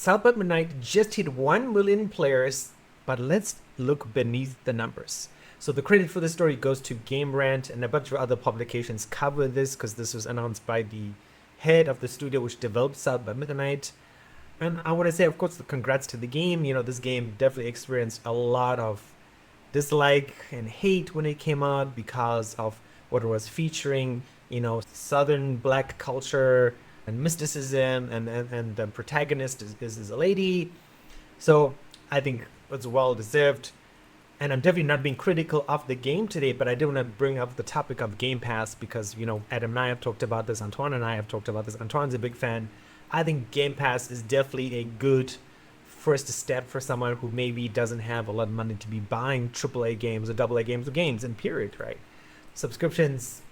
South by Midnight just hit 1 million players, but let's look beneath the numbers. So the credit for the story goes to Game Rant, and a bunch of other publications cover this because this was announced by the head of the studio which developed South by Midnight. And I want to say, of course, congrats to the game. You know, this game definitely experienced a lot of dislike and hate when it came out because of what it was featuring, you know, Southern black culture and mysticism, and the protagonist is a lady. So I think it's well deserved. And I'm definitely not being critical of the game today, but I do want to bring up the topic of Game Pass because, you know, Adam and I have talked about this, Antoine and I have talked about this. Antoine's a big fan. I think Game Pass is definitely a good first step for someone who maybe doesn't have a lot of money to be buying AAA games or AA games or games in period, right? Subscriptions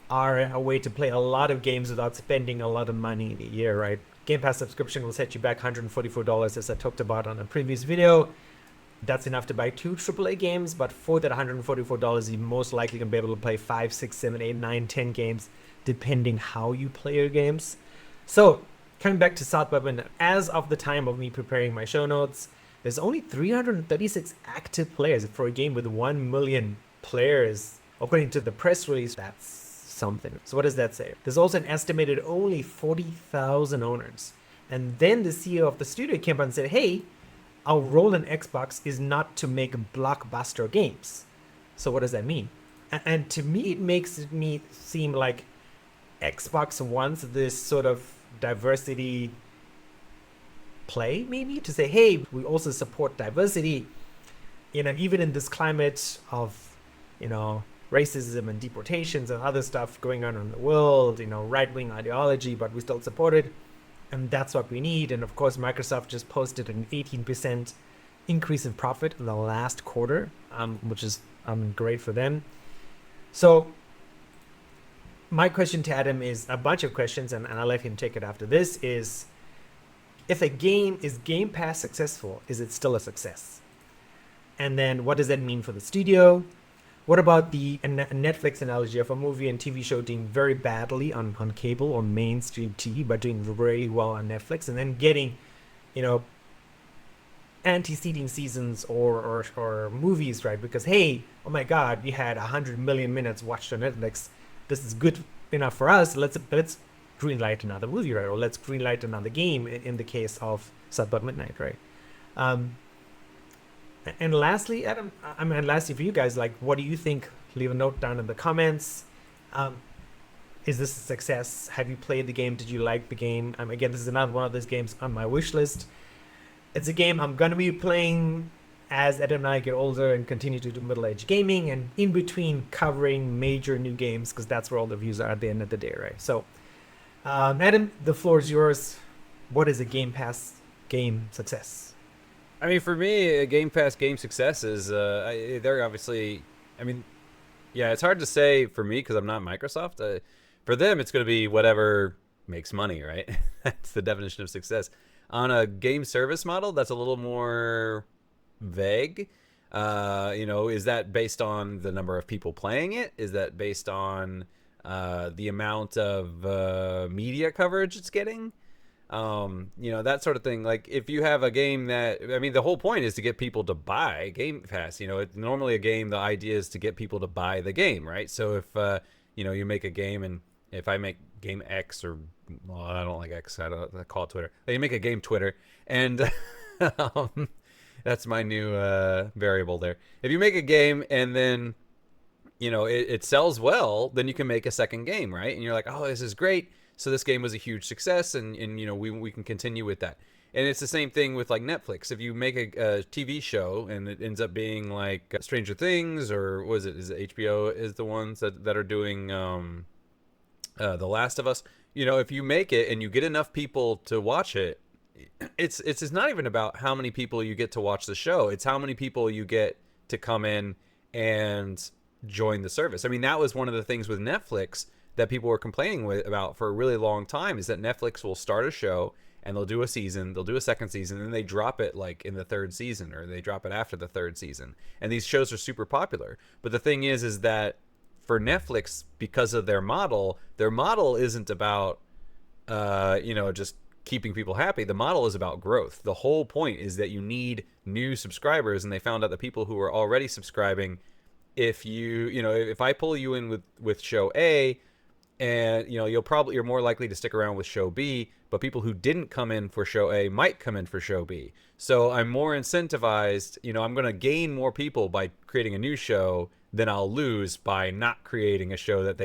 are a way to play a lot of games without spending a lot of money in a year, right? Game Pass subscription will set you back $144, as I talked about on a previous video. That's enough to buy 2 AAA games, but for that $144, you're most likely going to be able to play 5, 6, 7, 8, 9, 10 games, depending how you play your games. So, coming back to South by Midnight, as of the time of me preparing my show notes, there's only 336 active players for a game with 1 million players. According to the press release, that's something. So what does that say? There's also an estimated only 40,000 owners. And then the CEO of the studio came out and said, hey, our role in Xbox is not to make blockbuster games. So what does that mean? And to me, it makes me seem like Xbox wants this sort of diversity play, maybe, to say, hey, we also support diversity, you know, even in this climate of, you know, racism and deportations and other stuff going on in the world, you know, right-wing ideology, but we still support it. And that's what we need. And of course, Microsoft just posted an 18% increase in profit in the last quarter, which is great for them. So my question to Adam is a bunch of questions, and I'll let him take it after this, is if a game is Game Pass successful, is it still a success? And then what does that mean for the studio? What about the Netflix analogy of a movie and TV show doing very badly on cable or mainstream TV, but doing very well on Netflix, and then getting, you know, anteceding seasons or movies, right? Because, hey, oh my God, we had 100 million minutes watched on Netflix. This is good enough for us. Let's greenlight another movie, right? Or let's greenlight another game in the case of South by Midnight, right? And lastly, Adam, lastly for you guys, like, what do you think? Leave a note down in the comments. Is this a success? Have you played the game? Did you like the game? Again, this is another one of those games on my wish list. It's a game I'm going to be playing as Adam and I get older and continue to do middle-aged gaming, and in between covering major new games, because that's where all the views are at the end of the day, right? So, Adam, the floor is yours. What is a Game Pass game success? I mean, for me, a Game Pass game success is, they're obviously, I mean, yeah, it's hard to say for me because I'm not Microsoft. For them, it's going to be whatever makes money, right? That's the definition of success. On a game service model, that's a little more vague. You know, is that based on the number of people playing it? Is that based on the amount of media coverage it's getting? You know, that sort of thing. Like, if you have a game that, I mean, the whole point is to get people to buy Game Pass. You know, normally a game, the idea is to get people to buy the game, right? So if, you know, you make a game, and if I make game X, or, well, I don't like X, I call it Twitter. You make a game Twitter, and that's my new variable there. If you make a game and then, you know, it sells well, then you can make a second game, right? And you're like, oh, this is great. So this game was a huge success, and you know, we can continue with that. And it's the same thing with like Netflix. If you make a TV show and it ends up being like Stranger Things, or is it HBO is the ones that are doing The Last of Us? You know, if you make it and you get enough people to watch it, it's not even about how many people you get to watch the show. It's how many people you get to come in and join the service. I mean, that was one of the things with Netflix that people were complaining about for a really long time, is that Netflix will start a show and they'll do a season, they'll do a second season, and they drop it like in the third season, or they drop it after the third season. And these shows are super popular. But the thing is that for Netflix, because of their model isn't about, you know, just keeping people happy. The model is about growth. The whole point is that you need new subscribers, and they found out that people who are already subscribing, if if I pull you in with show A, and you're more likely to stick around with show B, but people who didn't come in for show A might come in for show B. So I'm more incentivized. I'm going to gain more people by creating a new show than I'll lose by not creating a show that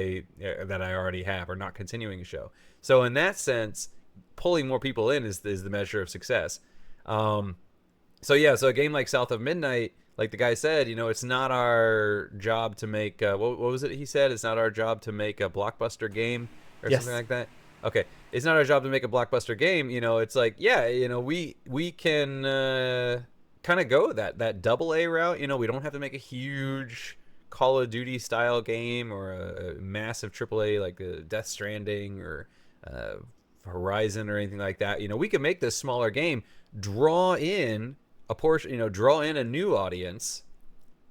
I already have, or not continuing a show. So in that sense, pulling more people in is the measure of success. So a game like South of Midnight, like the guy said, it's not our job to make what was it he said? It's not our job to make a blockbuster game or Yes. something like that. Okay, it's not our job to make a blockbuster game. It's like, we can kind of go that double A route. We don't have to make a huge Call of Duty style game, or a massive AAA like Death Stranding, or Horizon, or anything like that. We can make this smaller game, draw in a portion, draw in a new audience,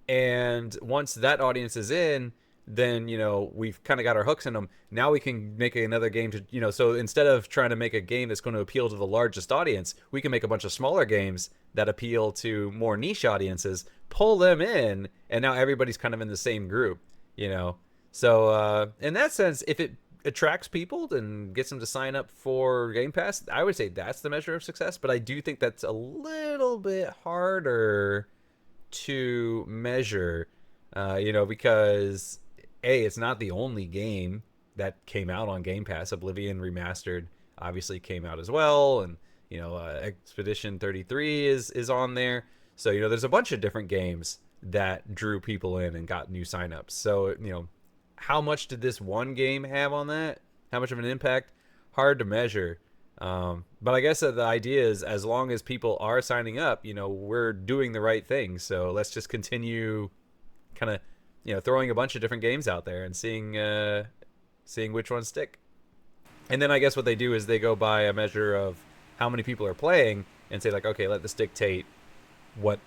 and once that audience is in, then we've kind of got our hooks in them. Now we can make another game to so instead of trying to make a game that's going to appeal to the largest audience, we can make a bunch of smaller games that appeal to more niche audiences, pull them in, and now everybody's kind of in the same group. So in that sense, if it attracts people and gets them to sign up for Game Pass, I would say that's the measure of success. But I do think that's a little bit harder to measure, because it's not the only game that came out on Game Pass. Oblivion Remastered obviously came out as well, and Expedition 33 is on there. So there's a bunch of different games that drew people in and got new signups. So how much did this one game have on that? How much of an impact? Hard to measure. But I guess the idea is, as long as people are signing up, we're doing the right thing. So let's just continue kind of, throwing a bunch of different games out there and seeing which ones stick. And then I guess what they do is they go by a measure of how many people are playing and say, like, okay, let this dictate what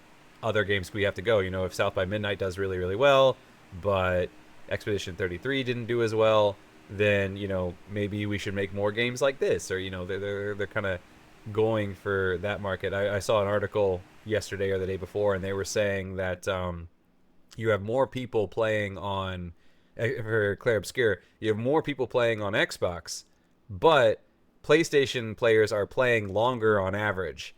other games we have to go. If South by Midnight does really, really well, but Expedition 33 didn't do as well, then maybe we should make more games like this, or they're kind of going for that market. I saw an article yesterday or the day before, and they were saying that you have more people playing on, for Claire Obscure, you have more people playing on Xbox, but PlayStation players are playing longer on average.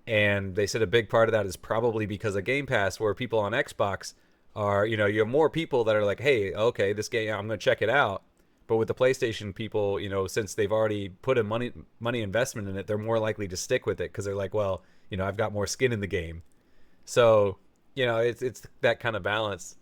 And they said a big part of that is probably because of Game Pass, where people on Xbox are, you have more people that are like, hey, okay, this game, I'm going to check it out. But with the PlayStation people, since they've already put a money investment in it, they're more likely to stick with it because they're like, well, I've got more skin in the game. So, it's that kind of balance.